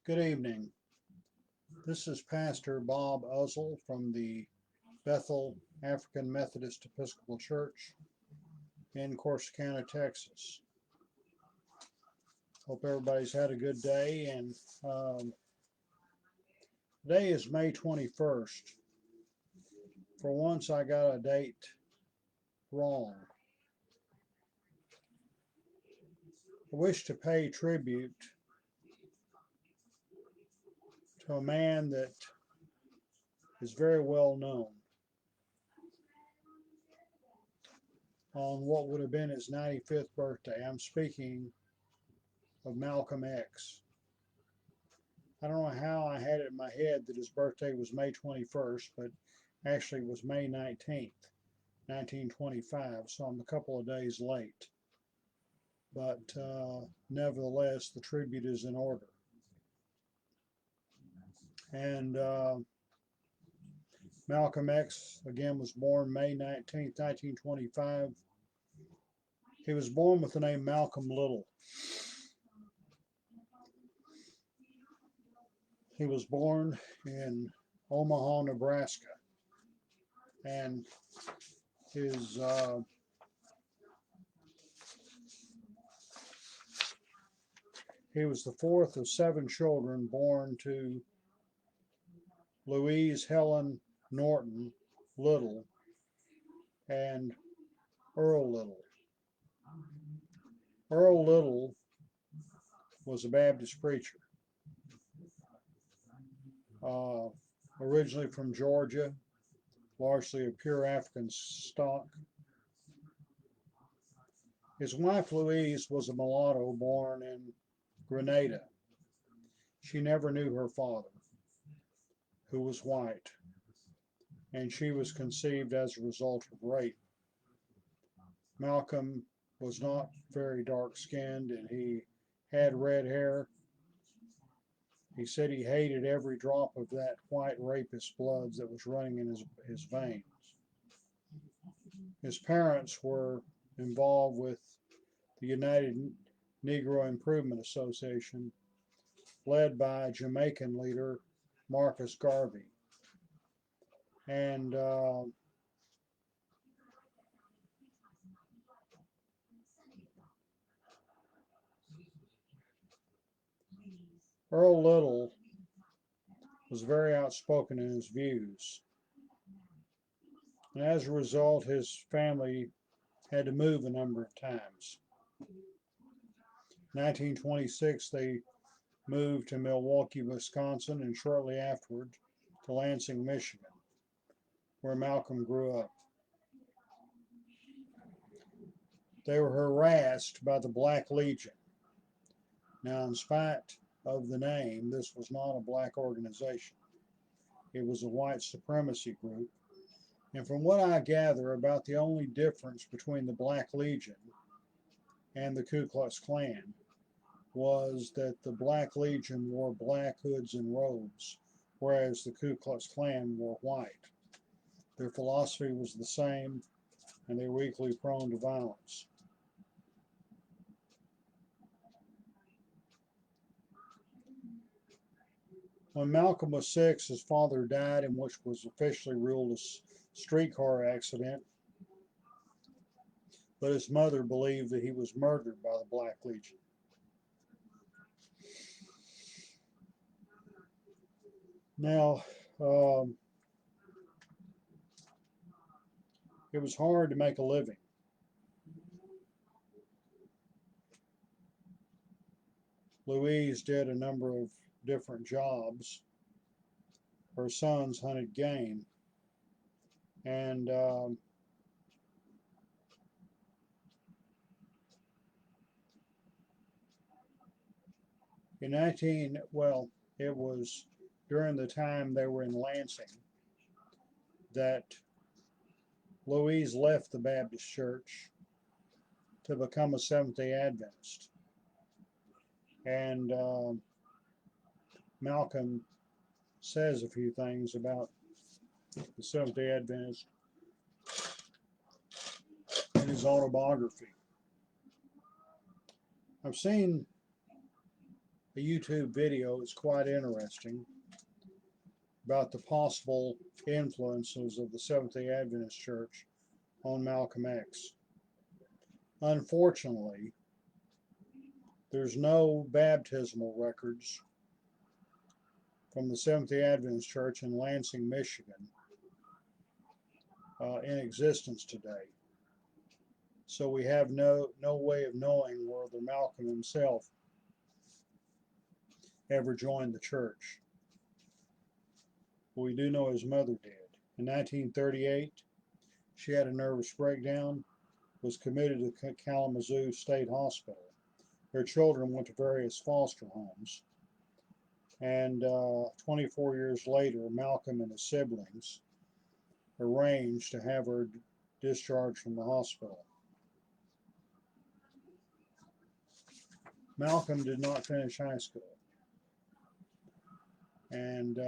Good evening. This is Pastor Bob Uzzle from the Bethel African Methodist Episcopal Church in Corsicana, Texas. Hope everybody's had a good day. And today is May 21st. For once, I got a date wrong. I wish to pay tribute to a man that is very well known. On what would have been his 95th birthday, I'm speaking of Malcolm X. I don't know how I had it in my head that his birthday was May 21st, but actually it was May 19th, 1925, so I'm a couple of days late. But nevertheless, the tribute is in order. And Malcolm X, again, was born May 19th, 1925. He was born with the name Malcolm Little. He was born in Omaha, Nebraska, and his he was the fourth of 7 children born to Louise Helen Norton Little and Earl Little. Earl Little was a Baptist preacher. Originally from Georgia, largely of pure African stock. His wife Louise was a mulatto born in Grenada. She never knew her father, who was white, and she was conceived as a result of rape. Malcolm was not very dark-skinned, and he had red hair. He said he hated every drop of that white rapist blood that was running in his veins. His parents were involved with the United Negro Improvement Association, led by Jamaican leader Marcus Garvey. And Earl Little was very outspoken in his views. And as a result, his family had to move a number of times. In 1926, they moved to Milwaukee, Wisconsin, and shortly afterward to Lansing, Michigan, where Malcolm grew up. They were harassed by the Black Legion. Now, in spite of the name, this was not a black organization. It was a white supremacy group. And from what I gather, about the only difference between the Black Legion and the Ku Klux Klan was that the Black Legion wore black hoods and robes, whereas the Ku Klux Klan wore white. Their philosophy was the same, and they were equally prone to violence. When Malcolm was 6, his father died in what was officially ruled as a streetcar accident, but his mother believed that he was murdered by the Black Legion. Now, it was hard to make a living. Louise did a number of different jobs. Her sons hunted game, and it was during the time they were in Lansing that Louise left the Baptist church to become a Seventh-day Adventist. And Malcolm says a few things about the Seventh-day Adventist in his autobiography. I've seen a YouTube video. It's quite interesting about the possible influences of the Seventh-day Adventist Church on Malcolm X. Unfortunately, there's no baptismal records from the Seventh-day Adventist Church in Lansing, Michigan, in existence today. So we have no way of knowing whether Malcolm himself ever joined the church. But we do know his mother did. In 1938, she had a nervous breakdown, was committed to Kalamazoo State Hospital. Her children went to various foster homes, and 24 years later, Malcolm and his siblings arranged to have her discharged from the hospital. Malcolm did not finish high school, and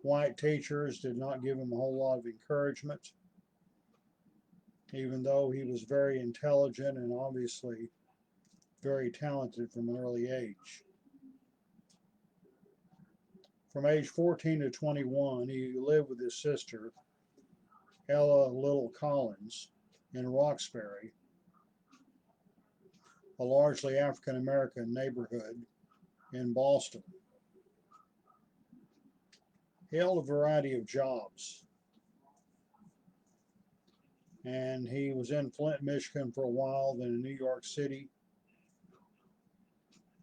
white teachers did not give him a whole lot of encouragement, even though he was very intelligent and obviously very talented from an early age. From age 14 to 21, he lived with his sister, Ella Little Collins, in Roxbury, a largely African American neighborhood in Boston. He held a variety of jobs, and he was in Flint, Michigan for a while, then in New York City.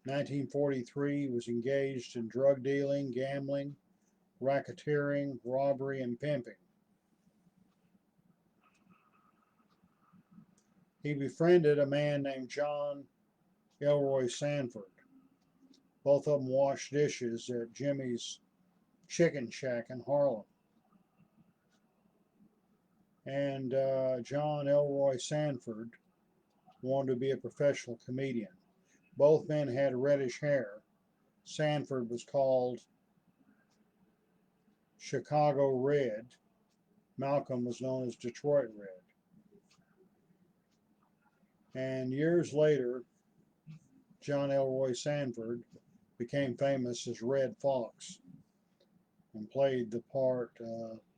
1943, he was engaged in drug dealing, gambling, racketeering, robbery, and pimping. He befriended a man named John Elroy Sanford. Both of them washed dishes at Jimmy's Chicken Shack in Harlem. And John Elroy Sanford wanted to be a professional comedian. Both men had reddish hair. Sanford was called Chicago Red. Malcolm was known as Detroit Red. And years later, John Elroy Sanford became famous as Red Fox and played the part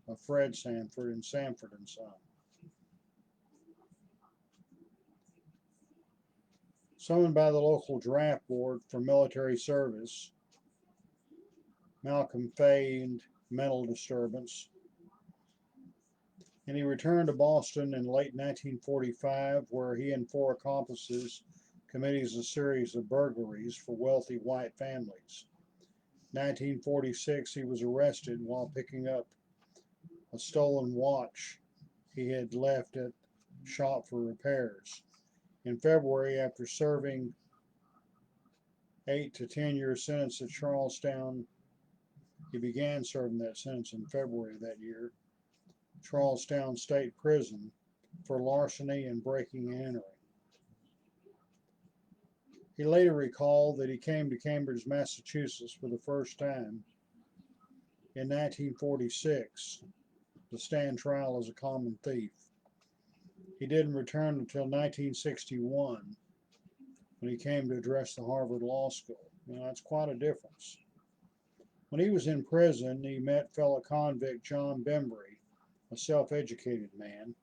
of Fred Sanford in Sanford and Son. Summoned by the local draft board for military service, Malcolm feigned mental disturbance, and he returned to Boston in late 1945, where he and 4 accomplices committed a series of burglaries for wealthy white families. 1946, he was arrested while picking up a stolen watch he had left at shop for repairs. In February, after serving 8 to 10 year sentence at Charlestown, he began serving that sentence in February of that year, Charlestown State Prison, for larceny and breaking and entering. He later recalled that he came to Cambridge, Massachusetts for the first time in 1946 to stand trial as a common thief. He didn't return until 1961 when he came to address the Harvard Law School. You know, that's quite a difference. When he was in prison, he met fellow convict John Bembry, a self-educated man.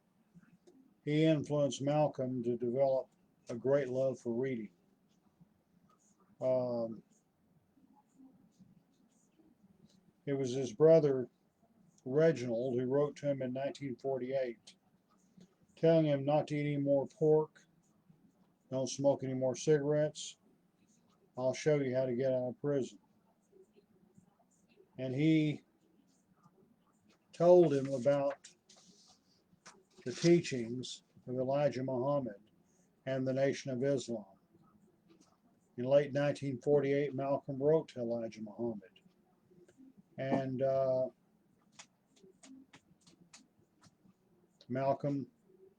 He influenced Malcolm to develop a great love for reading. It was his brother Reginald who wrote to him in 1948, telling him not to eat any more pork, don't smoke any more cigarettes, I'll show you how to get out of prison. And he told him about the teachings of Elijah Muhammad and the Nation of Islam. In late 1948, Malcolm wrote to Elijah Muhammad, and Malcolm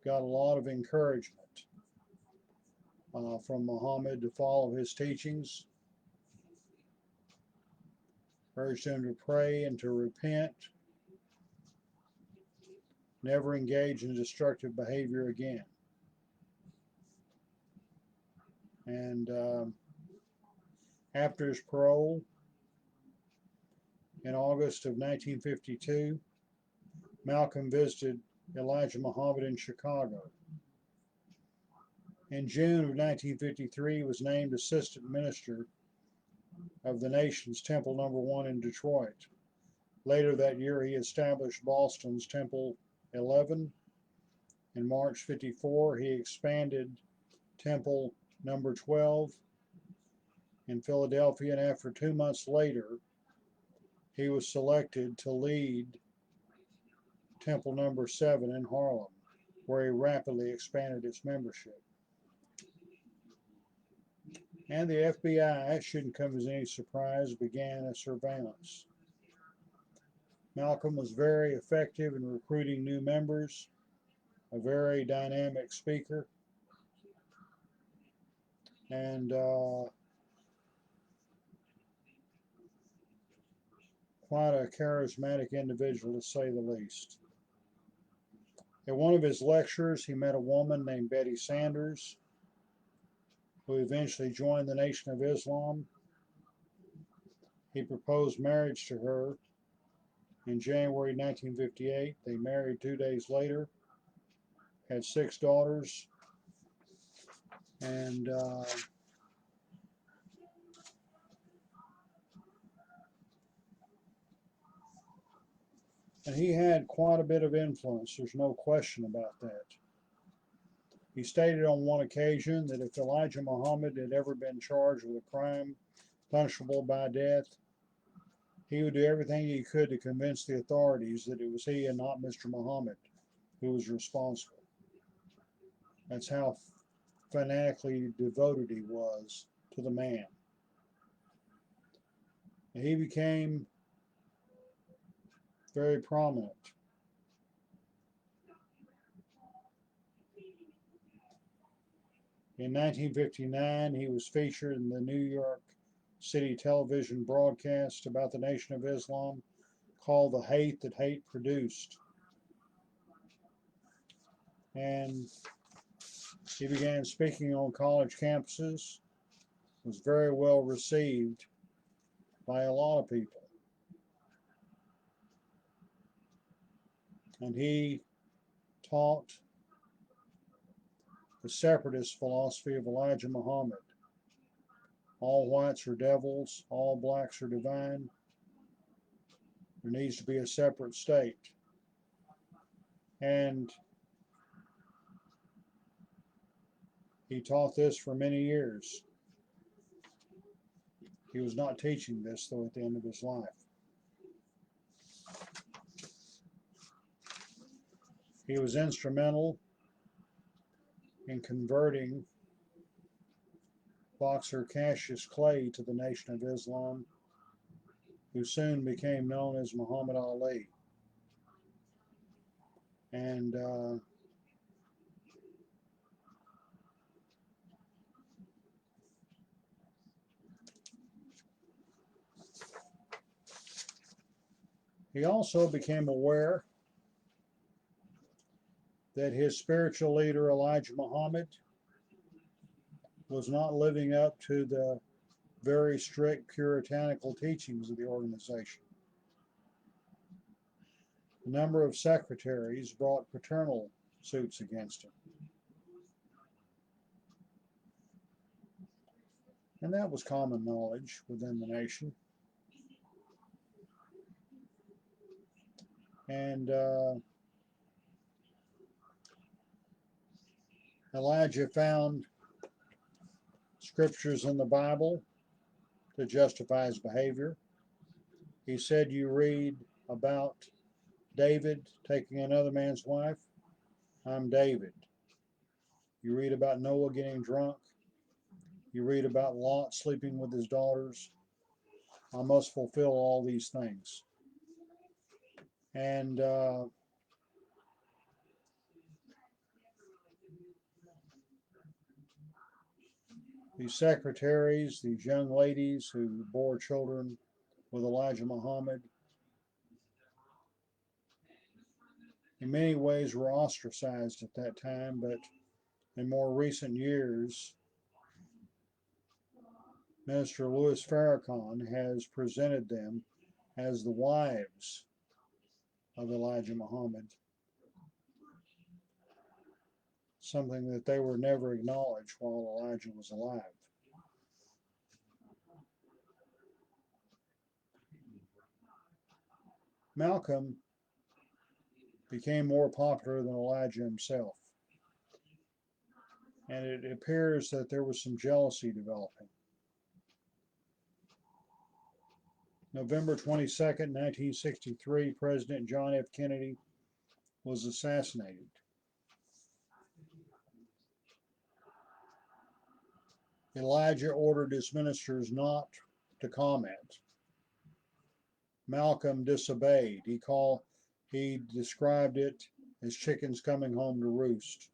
got a lot of encouragement from Muhammad to follow his teachings, urged him to pray and to repent, never engage in destructive behavior again. And After his parole in August of 1952, Malcolm visited Elijah Muhammad in Chicago. In June of 1953, he was named assistant minister of the nation's Temple No. 1 in Detroit. Later that year, he established Boston's Temple 11. In March 54, he expanded Temple No. 12 in Philadelphia, and after 2 months later, he was selected to lead Temple No. 7 in Harlem, where he rapidly expanded its membership. And the FBI, shouldn't come as any surprise, began a surveillance. Malcolm was very effective in recruiting new members, a very dynamic speaker, and quite a charismatic individual, to say the least. At one of his lectures, he met a woman named Betty Sanders, who eventually joined the Nation of Islam. He proposed marriage to her in January 1958. They married 2 days later, had 6 daughters, and he had quite a bit of influence. There's no question about that. He stated on one occasion that if Elijah Muhammad had ever been charged with a crime punishable by death, he would do everything he could to convince the authorities that it was he and not Mr. Muhammad who was responsible. That's how fanatically devoted he was to the man. And he became very prominent. In 1959, he was featured in the New York City television broadcast about the Nation of Islam called The Hate That Hate Produced. And he began speaking on college campuses, was very well received by a lot of people. And he taught the separatist philosophy of Elijah Muhammad. All whites are devils, all blacks are divine. There needs to be a separate state. And he taught this for many years. He was not teaching this, though, at the end of his life. He was instrumental in converting boxer Cassius Clay to the Nation of Islam, who soon became known as Muhammad Ali. And he also became aware that his spiritual leader, Elijah Muhammad, was not living up to the very strict puritanical teachings of the organization. A number of secretaries brought paternal suits against him. And that was common knowledge within the nation. And Elijah found scriptures in the Bible to justify his behavior. He said, you read about David taking another man's wife, I'm David. You read about Noah getting drunk. You read about Lot sleeping with his daughters. I must fulfill all these things. And these secretaries, these young ladies who bore children with Elijah Muhammad, in many ways were ostracized at that time, but in more recent years, Minister Louis Farrakhan has presented them as the wives of Elijah Muhammad, something that they were never acknowledged while Elijah was alive. Malcolm became more popular than Elijah himself, and it appears that there was some jealousy developing. November 22nd, 1963, President John F. Kennedy was assassinated. Elijah ordered his ministers not to comment. Malcolm disobeyed. He described it as chickens coming home to roost.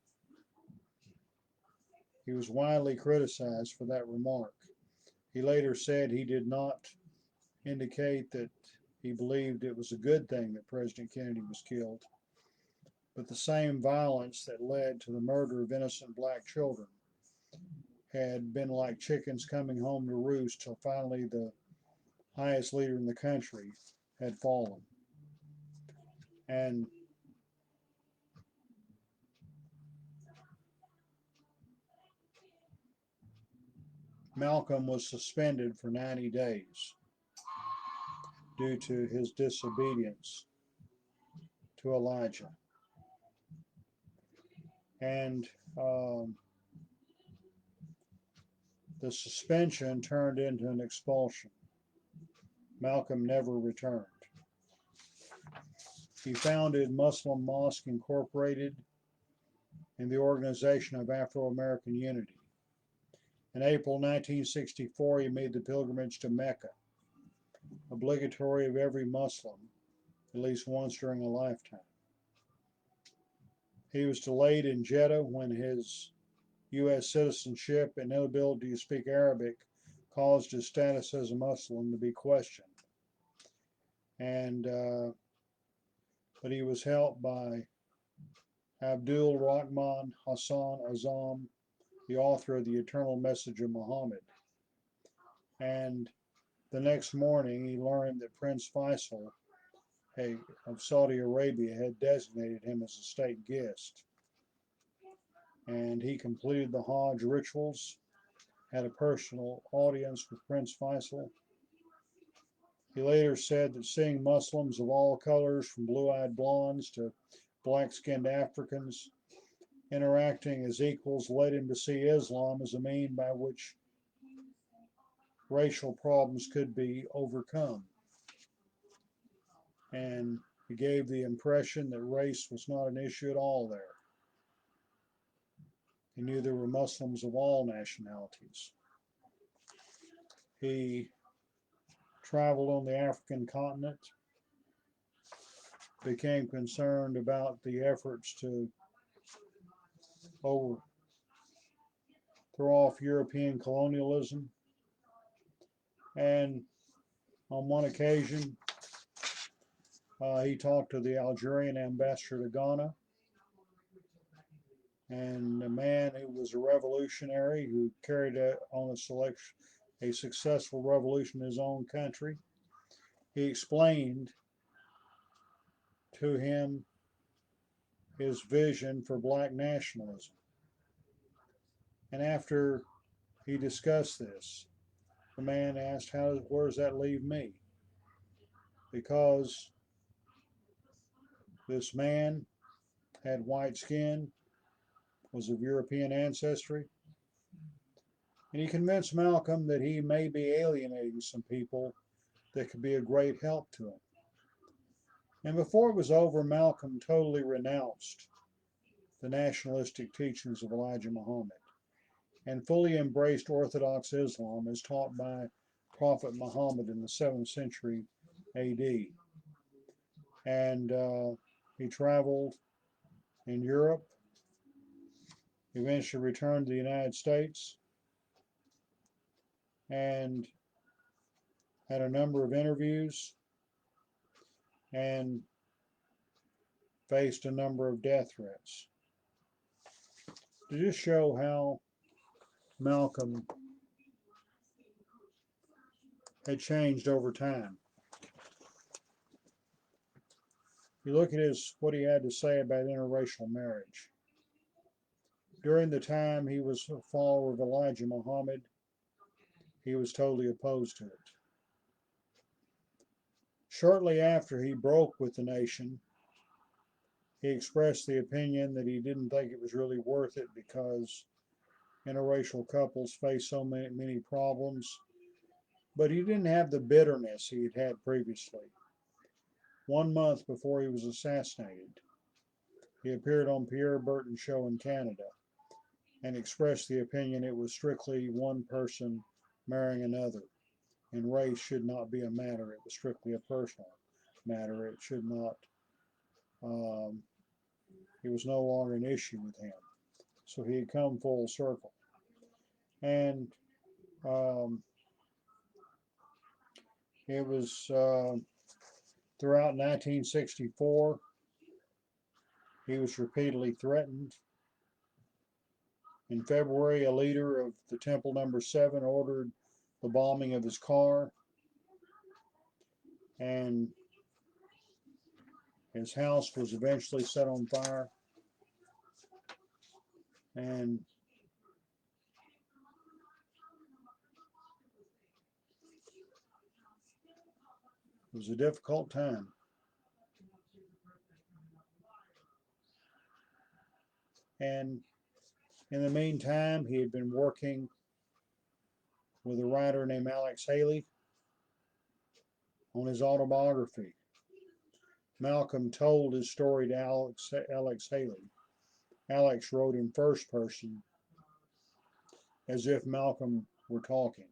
He was widely criticized for that remark. He later said he did not indicate that he believed it was a good thing that President Kennedy was killed, but the same violence that led to the murder of innocent black children had been like chickens coming home to roost till finally the highest leader in the country had fallen. And Malcolm was suspended for 90 days due to his disobedience to Elijah. And the suspension turned into an expulsion. Malcolm never returned. He founded Muslim Mosque Incorporated and the Organization of Afro-American Unity. In April 1964, he made the pilgrimage to Mecca, obligatory of every Muslim at least once during a lifetime. He was delayed in Jeddah when his U.S. citizenship and inability to speak Arabic caused his status as a Muslim to be questioned. But he was helped by Abdul Rahman Hassan Azam, the author of The Eternal Message of Muhammad. And the next morning, he learned that Prince Faisal of Saudi Arabia had designated him as a state guest. And he completed the Hajj rituals, had a personal audience with Prince Faisal. He later said that seeing Muslims of all colors, from blue-eyed blondes to black-skinned Africans, interacting as equals led him to see Islam as a means by which racial problems could be overcome. And he gave the impression that race was not an issue at all there. He knew there were Muslims of all nationalities. He traveled on the African continent, became concerned about the efforts to throw off European colonialism. And on one occasion, he talked to the Algerian ambassador to Ghana, and a man who was a revolutionary who carried on a successful revolution in his own country. He explained to him his vision for black nationalism. And after he discussed this, the man asked, where does that leave me? Because this man had white skin, was of European ancestry, and he convinced Malcolm that he may be alienating some people that could be a great help to him. And before it was over, Malcolm totally renounced the nationalistic teachings of Elijah Muhammad and fully embraced Orthodox Islam as taught by Prophet Muhammad in the 7th century AD. And he traveled in Europe, eventually returned to the United States, and had a number of interviews and faced a number of death threats. To just show how Malcolm had changed over time. You look at what he had to say about interracial marriage. During the time he was a follower of Elijah Muhammad, he was totally opposed to it. Shortly after he broke with the nation, he expressed the opinion that he didn't think it was really worth it because interracial couples face so many problems, but he didn't have the bitterness he had had previously. 1 month before he was assassinated, he appeared on Pierre Berton's show in Canada and expressed the opinion it was strictly one person marrying another, and race should not be a matter. It was strictly a personal matter. It should not, it was no longer an issue with him. So he had come full circle. And it was throughout 1964, he was repeatedly threatened. In February, a leader of the Temple Number 7 ordered the bombing of his car, and his house was eventually set on fire. And it was a difficult time. And in the meantime, he had been working with a writer named Alex Haley on his autobiography. Malcolm told his story to Alex Haley. Alex wrote in first person as if Malcolm were talking.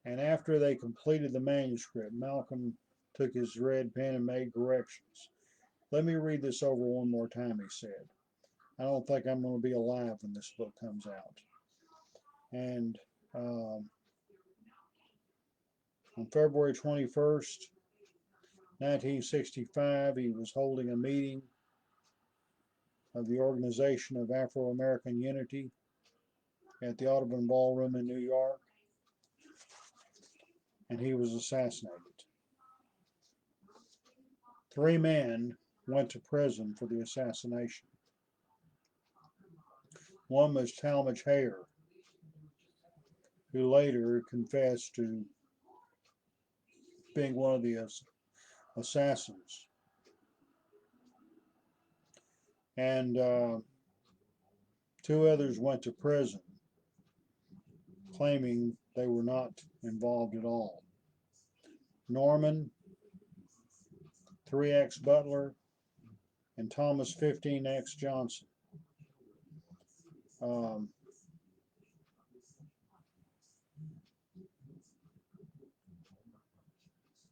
And after they completed the manuscript, Malcolm took his red pen and made corrections. "Let me read this over one more time," he said. "I don't think I'm going to be alive when this book comes out." And on February 21st, 1965, he was holding a meeting of the Organization of Afro-American Unity at the Audubon Ballroom in New York, and he was assassinated. 3 men went to prison for the assassination. One was Talmadge Hayer, who later confessed to being one of the assassins. And 2 others went to prison, claiming they were not involved at all. Norman 3X Butler and Thomas 15X Johnson.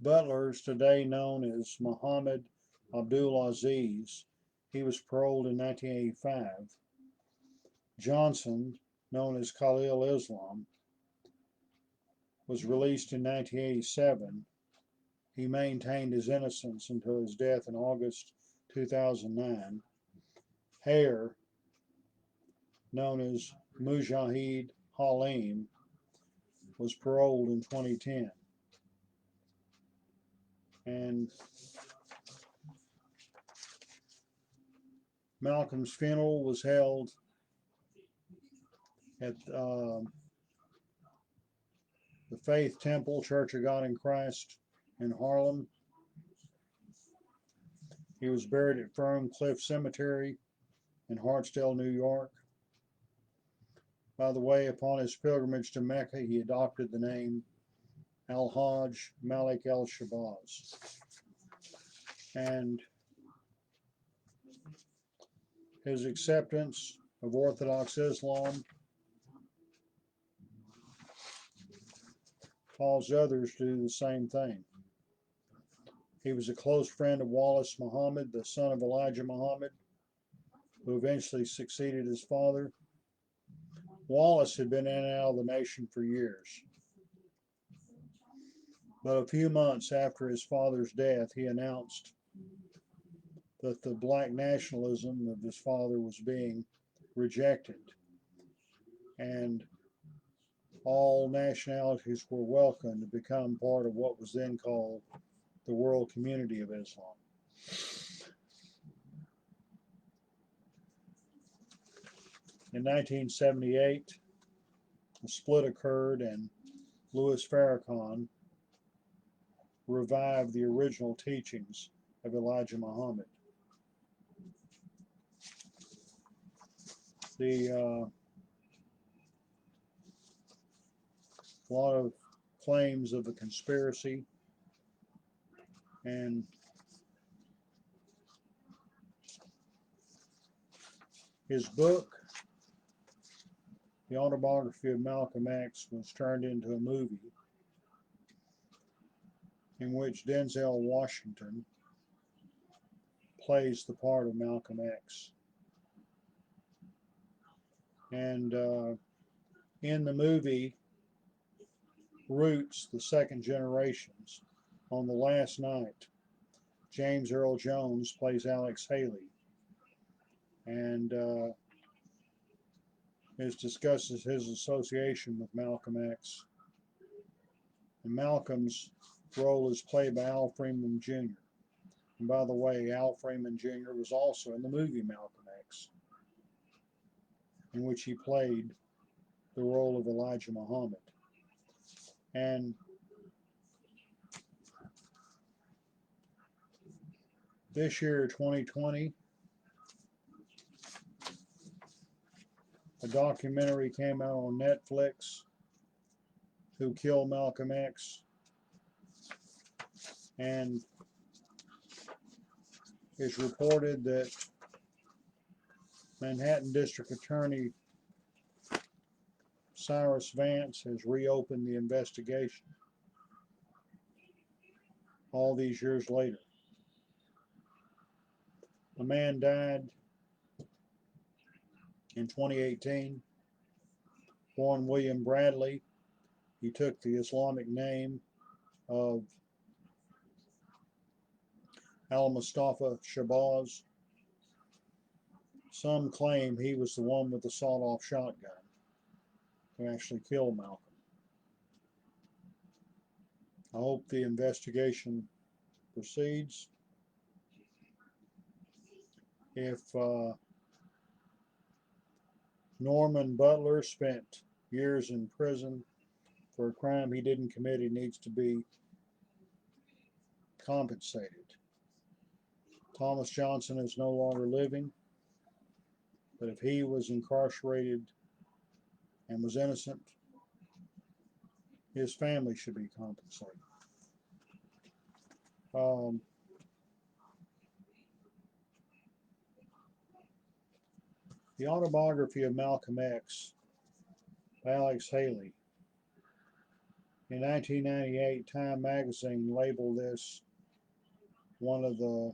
Butler is today known as Muhammad Abdul Aziz. He was paroled in 1985. Johnson, known as Khalil Islam, was released in 1987. He maintained his innocence until his death in August 2009. Hayer, known as Mujahid Halim, was paroled in 2010. And Malcolm's funeral was held at the Faith Temple Church of God in Christ in Harlem. He was buried at Fern Cliff Cemetery in Hartsdale, New York. By the way, upon his pilgrimage to Mecca, he adopted the name Al-Hajj Malik al-Shabazz. And his acceptance of Orthodox Islam caused others to do the same thing. He was a close friend of Wallace Muhammad, the son of Elijah Muhammad, who eventually succeeded his father. Wallace had been in and out of the nation for years. But a few months after his father's death, he announced that the black nationalism of his father was being rejected. And all nationalities were welcome to become part of what was then called the World Community of Islam. In 1978, a split occurred and Louis Farrakhan revived the original teachings of Elijah Muhammad. A lot of claims of a conspiracy, and his book, The Autobiography of Malcolm X, was turned into a movie in which Denzel Washington plays the part of Malcolm X. And in the movie Roots, the second generations, on the last night, James Earl Jones plays Alex Haley, and it discusses his association with Malcolm X. And Malcolm's role is played by Al Freeman Jr. And by the way, Al Freeman Jr. was also in the movie Malcolm X, in which he played the role of Elijah Muhammad. And this year, 2020, a documentary came out on Netflix, Who Killed Malcolm X, and it's reported that Manhattan District Attorney Cyrus Vance has reopened the investigation all these years later. A man died in 2018, born William Bradley. He took the Islamic name of Al-Mustafa Shabazz. Some claim he was the one with the sawed-off shotgun who actually killed Malcolm. I hope the investigation proceeds. If Norman Butler spent years in prison for a crime he didn't commit, he needs to be compensated. Thomas Johnson is no longer living, but if he was incarcerated and was innocent, his family should be compensated. The Autobiography of Malcolm X by Alex Haley. In 1998, Time magazine labeled this one of the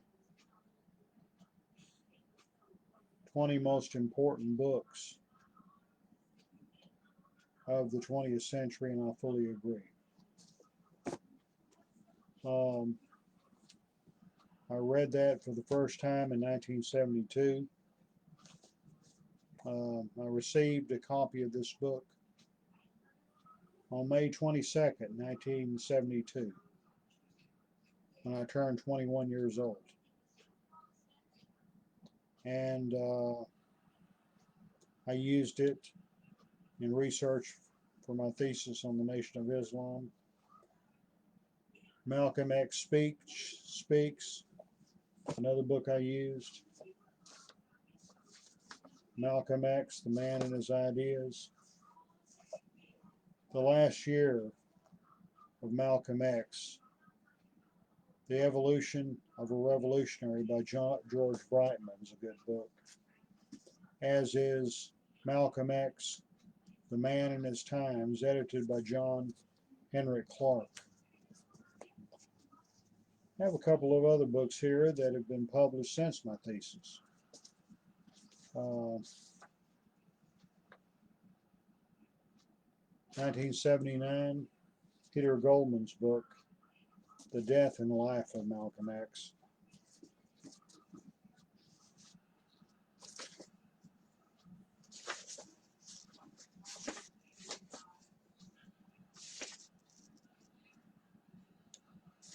20 most important books of the 20th century, and I fully agree. I read that for the first time in 1972. I received a copy of this book on May 22nd, 1972, when I turned 21 years old. And I used it in research for my thesis on the Nation of Islam. Malcolm X Speaks, another book I used. Malcolm X, The Man and His Ideas. The Last Year of Malcolm X, The Evolution of a Revolutionary by George Brightman is a good book, as is Malcolm X, The Man and His Times, edited by John Henrik Clark. I have a couple of other books here that have been published since my thesis. 1979, Peter Goldman's book, The Death and Life of Malcolm X.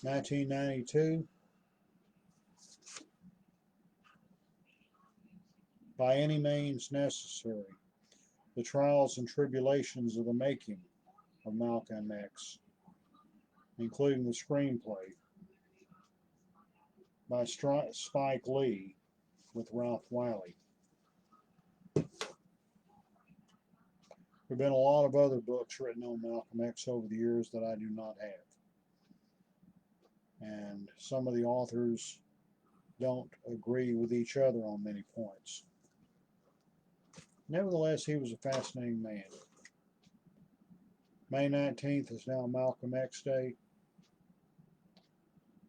1992. By any means necessary, the trials and tribulations of the making of Malcolm X, including the screenplay by Spike Lee with Ralph Wiley. There have been a lot of other books written on Malcolm X over the years that I do not have. And some of the authors don't agree with each other on many points. Nevertheless, he was a fascinating man. May 19th is now Malcolm X Day.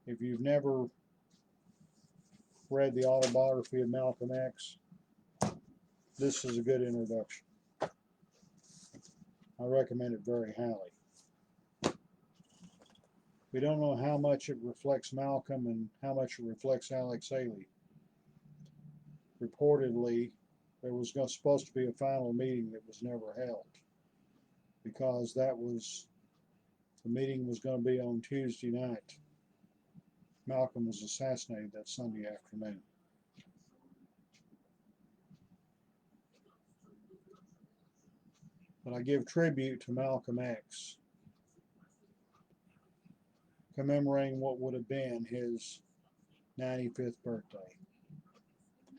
If you've never read the autobiography of Malcolm X, this is a good introduction. I recommend it very highly. We don't know how much it reflects Malcolm and how much it reflects Alex Haley. Reportedly, there was supposed to be a final meeting that was never held because the meeting was going to be on Tuesday night. Malcolm was assassinated that Sunday afternoon. But I give tribute to Malcolm X, commemorating what would have been his 95th birthday.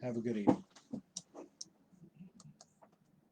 Have a good evening.